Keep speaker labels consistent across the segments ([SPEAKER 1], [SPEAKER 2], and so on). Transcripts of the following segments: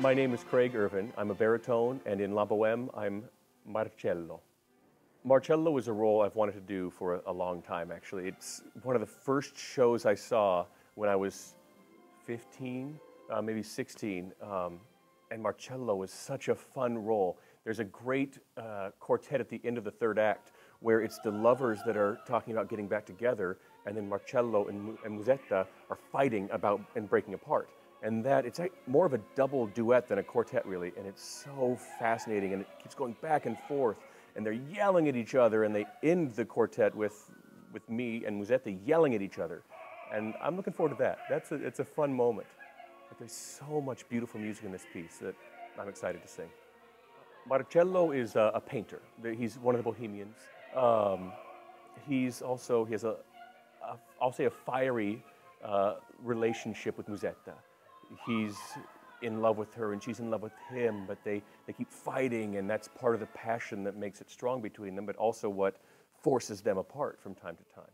[SPEAKER 1] My name is Craig Irvin. I'm a baritone, and in La Bohème, I'm Marcello. Marcello is a role I've wanted to do for a long time, actually. It's one of the first shows I saw when I was 15, maybe 16, and Marcello is such a fun role. There's a great quartet at the end of the third act where it's the lovers that are talking about getting back together, and then Marcello and Zeta are fighting about and breaking apart. And it's more of a double duet than a quartet, really, and it's so fascinating, and it keeps going back and forth, and they're yelling at each other, and they end the quartet with me and Musetta yelling at each other. And I'm looking forward to that. It's a fun moment. But there's so much beautiful music in this piece that I'm excited to sing. Marcello is a painter. He's one of the Bohemians. He has I'll say a fiery relationship with Musetta. He's in love with her and she's in love with him, but they keep fighting, and that's part of the passion that makes it strong between them, but also what forces them apart from time to time.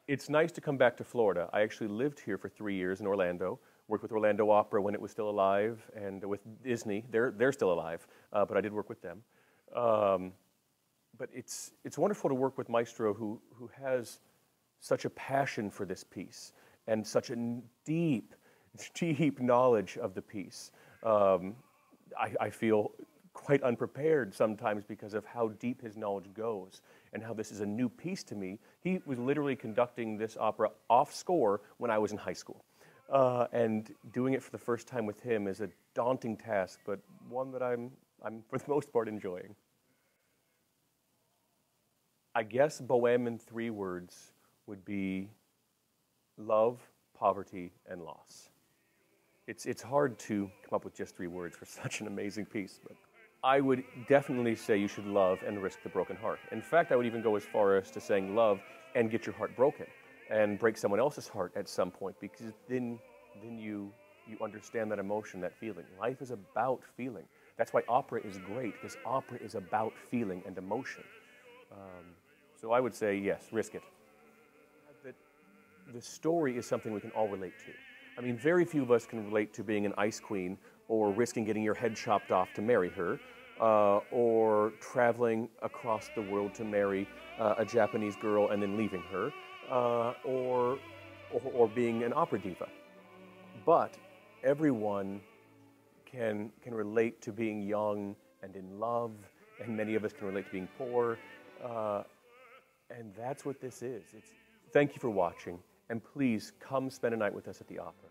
[SPEAKER 1] It's nice to come back to Florida. I actually lived here for 3 years in Orlando, worked with Orlando Opera when it was still alive, and with Disney. They're still alive, but I did work with them. But it's wonderful to work with Maestro who has such a passion for this piece and such a deep knowledge of the piece. I feel quite unprepared sometimes because of how deep his knowledge goes and how this is a new piece to me. He was literally conducting this opera off score when I was in high school. And doing it for the first time with him is a daunting task, but one that I'm for the most part enjoying. I guess Boehm in 3 words would be love, poverty, and loss. It's hard to come up with just 3 words for such an amazing piece, but I would definitely say you should love and risk the broken heart. In fact, I would even go as far as to saying love and get your heart broken and break someone else's heart at some point, because then you understand that emotion, that feeling. Life is about feeling. That's why opera is great, because opera is about feeling and emotion. So I would say, yes, risk it. The story is something we can all relate to. I mean, very few of us can relate to being an ice queen or risking getting your head chopped off to marry her, or traveling across the world to marry a Japanese girl and then leaving her, or being an opera diva. But everyone can relate to being young and in love, and many of us can relate to being poor, and that's what this is. Thank you for watching. And please come spend a night with us at the opera.